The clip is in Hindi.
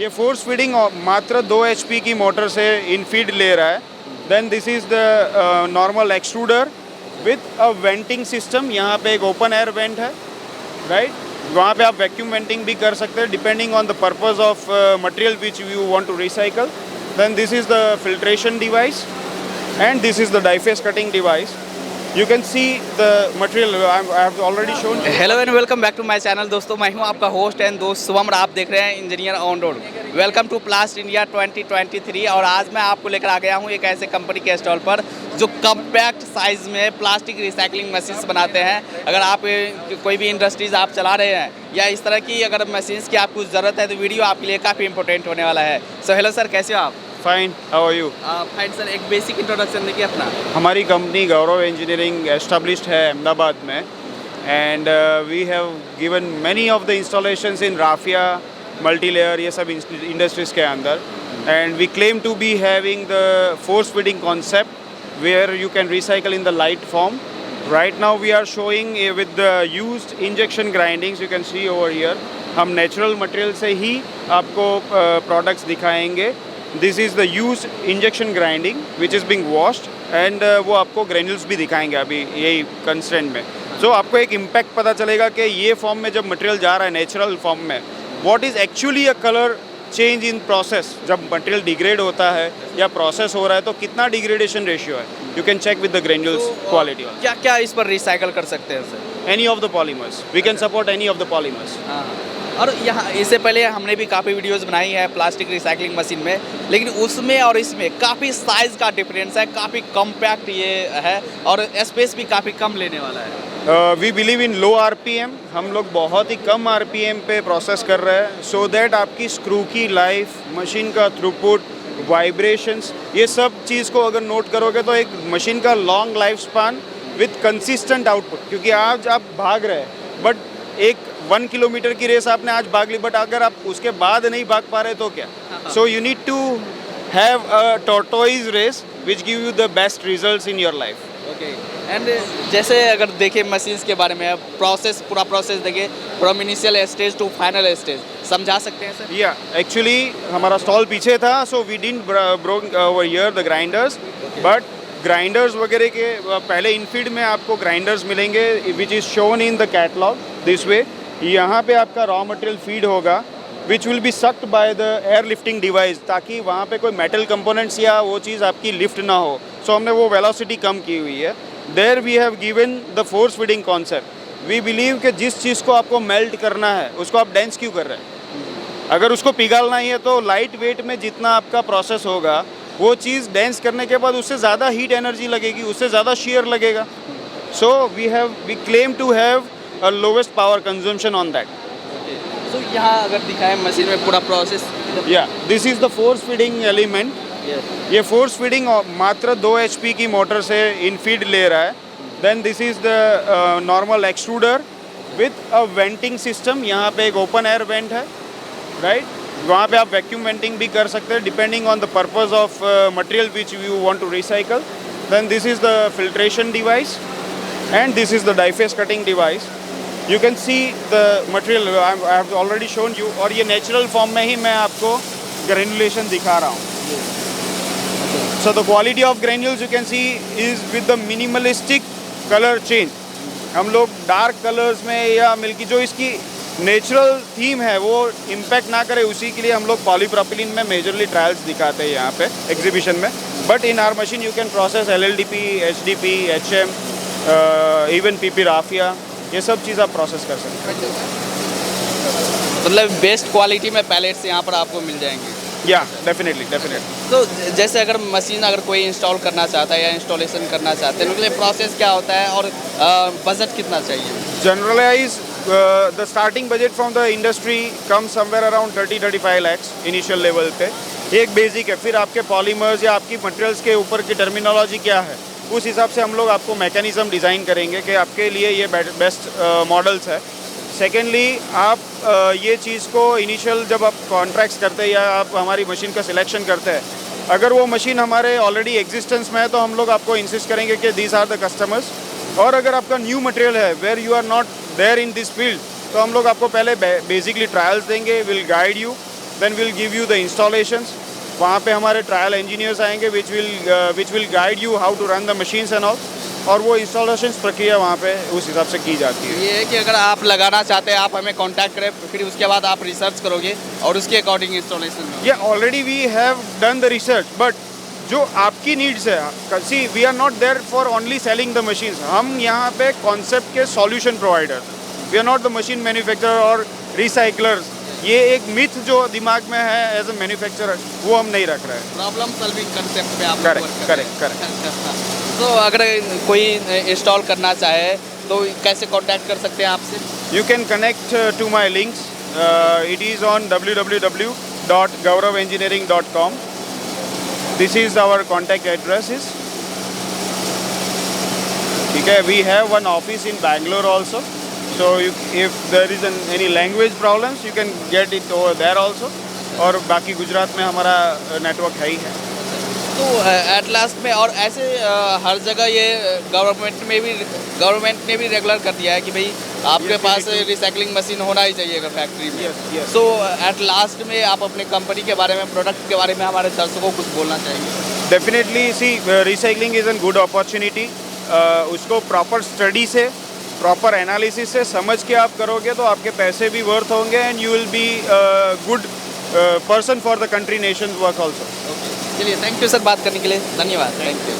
ये फोर्स फीडिंग मात्र 2 HP की मोटर से इन फीड ले रहा है। Then this is the normal extruder with a venting system. यहाँ पे एक ओपन एयर वेंट है, राइट। वहाँ पे आप वैक्यूम वेंटिंग भी कर सकते हैं depending on the purpose of material which you want to recycle. Then this is the filtration device and this is the die face cutting device. You can see the material I have already shown you. Hello and welcome back to my channel. दोस्तों मैं हूं आपका होस्ट एंड दोस्त शुभम और आप देख रहे हैं engineer on road. Welcome to Plast India 2023। और आज मैं आपको लेकर आ गया हूं एक ऐसे कंपनी के स्टॉल पर जो कम्पैक्ट साइज़ में प्लास्टिक रिसाइकलिंग मशीन्स बनाते हैं। अगर आप कोई भी इंडस्ट्रीज़ आप चला रहे हैं या इस तरह की अगर मशीन्स की आपको ज़रूरत है तो वीडियो आपके लिए काफ़ी इंपॉर्टेंट होने वाला है। सो हेलो सर, कैसे हो आप? Fine, how are you? Fine sir, एक बेसिक इंट्रोडक्शन देखिए अपना। हमारी कंपनी गौरव इंजीनियरिंग एस्टेब्लिश्ड है अहमदाबाद में and we have given many of the installations in raffia, multi layer, ये सब इंडस्ट्रीज़ के अंदर। And we claim to be having the force feeding concept where you can recycle in the light form. Right now we are showing with the used injection grindings, you can see over here. हम नेचुरल मटेरियल से ही आपको प्रोडक्ट्स दिखाएंगे। This is the use injection grinding which is being washed and वो आपको ग्रेन्यूल्स भी दिखाएंगे अभी यही कंस्टेंट में। सो आपको एक इम्पैक्ट पता चलेगा कि ये फॉर्म में जब मटेरियल जा रहा है नेचुरल फॉर्म में, what is actually a colour change in process. जब मटेरियल डिग्रेड होता है या प्रोसेस हो रहा है तो कितना डिग्रेडेशन रेशियो है, you can check with the granules quality. क्या क्या इस पर रिसाइकल कर सकते हैं sir? Any of the polymers, we can support any of the polymers. और यहाँ इससे पहले हमने भी काफ़ी वीडियोस बनाई है प्लास्टिक रिसाइकलिंग मशीन में, लेकिन उसमें और इसमें काफ़ी साइज़ का डिफरेंस है, काफ़ी कॉम्पैक्ट ये है और स्पेस भी काफ़ी कम लेने वाला है। We believe in low RPM। हम लोग बहुत ही कम RPM पे प्रोसेस कर रहे हैं सो दैट आपकी स्क्रू की लाइफ, मशीन का थ्रूपुट, वाइब्रेशंस, ये सब चीज़ को अगर नोट करोगे तो एक मशीन का long life span with consistent output. क्योंकि आज आप भाग रहे हैं बट एक 1 किलोमीटर की रेस आपने आज भाग ली, बट अगर आप उसके बाद नहीं भाग पा रहे तो क्या? So you need to have a tortoise race which give you the best results in your life. Okay. And जैसे अगर देखें मशीन्स के बारे में, प्रोसेस पूरा प्रोसेस देखिए from initial stage to final stage, समझा सकते हैं सर? या एक्चुअली हमारा स्टॉल पीछे था so we didn't broke over here the grinders, but grinders वगैरह के पहले इनफीड में आपको ग्राइंडर्स मिलेंगे which is shown in the catalogue this way. यहाँ पे आपका रॉ मटेरियल फीड होगा which will be sucked by the air lifting device, ताकि वहाँ पे कोई मेटल कंपोनेंट्स या वो चीज़ आपकी लिफ्ट ना हो। सो हमने वो वेलोसिटी कम की हुई है। There we have given the force feeding concept. We believe कि जिस चीज़ को आपको मेल्ट करना है उसको आप डेंस क्यों कर रहे हैं? अगर उसको पिघालना ही है तो लाइट वेट में जितना आपका प्रोसेस होगा वो चीज़ डेंस करने के बाद उससे ज़्यादा हीट एनर्जी लगेगी, उससे ज़्यादा शेयर लगेगा। So we claim to have a lowest power consumption on that. तो यहाँ अगर दिखाएं मशीन में पूरा process. This is the force feeding element. ये फोर्स फीडिंग मात्र 2 HP की मोटर से इन फीड ले रहा है। Then this is the normal extruder with a venting system. यहाँ पे एक ओपन एयर वेंट है, राइट। वहाँ पे आप वैक्यूम वेंटिंग भी कर सकते हैं depending on the purpose of material which you want to recycle. Then this is the filtration device and this is the die face cutting device. You can see the material I have already shown you, और ये नेचुरल फॉर्म में ही मैं आपको ग्रेनुलेशन दिखा रहा हूँ। So the quality of granules you can C is with the minimalistic colour change. हम लोग डार्क कलर्स में या मिल्की जो इसकी नेचुरल थीम है वो इम्पैक्ट ना करे, उसी के लिए हम लोग पॉलीप्रोपिलीन में मेजरली ट्रायल्स दिखाते हैं यहाँ पे एग्जीबिशन में। But in our machine you can process LLDP, HDP, HM, even PP raffia, ये सब चीज़ आप प्रोसेस कर सकते हैं। मतलब बेस्ट क्वालिटी में पैलेट्स यहाँ पर आपको मिल जाएंगे। या डेफिनेटली। तो जैसे अगर मशीन अगर कोई इंस्टॉल करना चाहता है या इंस्टॉलेशन करना चाहते हैं, उनके लिए प्रोसेस क्या होता है और बजट कितना चाहिए? Generalize the starting budget from the industry come somewhere around 30-35 lakhs initial level पे। एक बेसिक है, फिर आपके पॉलीमर्स या आपकी मटेरियल्स के ऊपर की टर्मिनोलॉजी क्या है उस हिसाब से हम लोग आपको मैकेनिज़्म डिज़ाइन करेंगे कि आपके लिए ये बेस्ट मॉडल्स है। सेकेंडली आप ये चीज़ को इनिशियल जब आप कॉन्ट्रैक्ट्स करते हैं या आप हमारी मशीन का सिलेक्शन करते हैं, अगर वो मशीन हमारे ऑलरेडी एग्जिस्टेंस में है तो हम लोग आपको इंसिस्ट करेंगे कि दीज आर द कस्टमर्स। और अगर आपका न्यू मटेरियल है where you are not there in this field तो हम लोग आपको पहले बेसिकली ट्रायल्स देंगे, will guide you. then we'll give you the installations. वहाँ पे हमारे ट्रायल इंजीनियर्स आएंगे which will guide you how to run the machines and all. और वो इंस्टॉलेशन प्रक्रिया वहाँ पे उस हिसाब से की जाती है. ये है कि अगर आप लगाना चाहते हैं आप हमें कांटेक्ट करें, फिर उसके बाद आप रिसर्च करोगे और उसके according installation. Yeah, already we have done the research, but जो आपकी नीड्स है, see we are not there for only selling the machines. हम यहाँ पे कॉन्सेप्ट के solution provider. We are not the machine manufacturer और रिसाइकलर्स. ये एक मिथ जो दिमाग में है एज ए मैन्युफैक्चरर, वो हम नहीं रख रहे हैं. प्रॉब्लम सॉल्विंग कंसेप्ट पे आप करेक्ट. तो अगर कोई इंस्टॉल करना चाहे तो कैसे कांटेक्ट कर सकते हैं आपसे? You can connect to my links. It is on www.gauravengineering.com. This is our contact addresses. Okay, we have one office in Bangalore also. So if there is any language problems, you can get it over there also. और बाकी गुजरात में हमारा नेटवर्क है ही है. तो एट लास्ट में और ऐसे हर जगह ये गवर्नमेंट ने भी रेगुलर कर दिया है कि भाई आपके पास रिसाइकलिंग मशीन होना ही चाहिए फैक्ट्री में. सो एट लास्ट में आप अपने कंपनी के बारे में, प्रोडक्ट के बारे में हमारे दर्शकों को कुछ बोलना चाहेंगे? Definitely see recycling is an good opportunity. उसको प्रॉपर स्टडी से, प्रॉपर एनालिसिस से समझ के आप करोगे तो आपके पैसे भी वर्थ होंगे and you will be good person for the country nation work also. चलिए, थैंक यू सर बात करने के लिए. धन्यवाद. Thank you.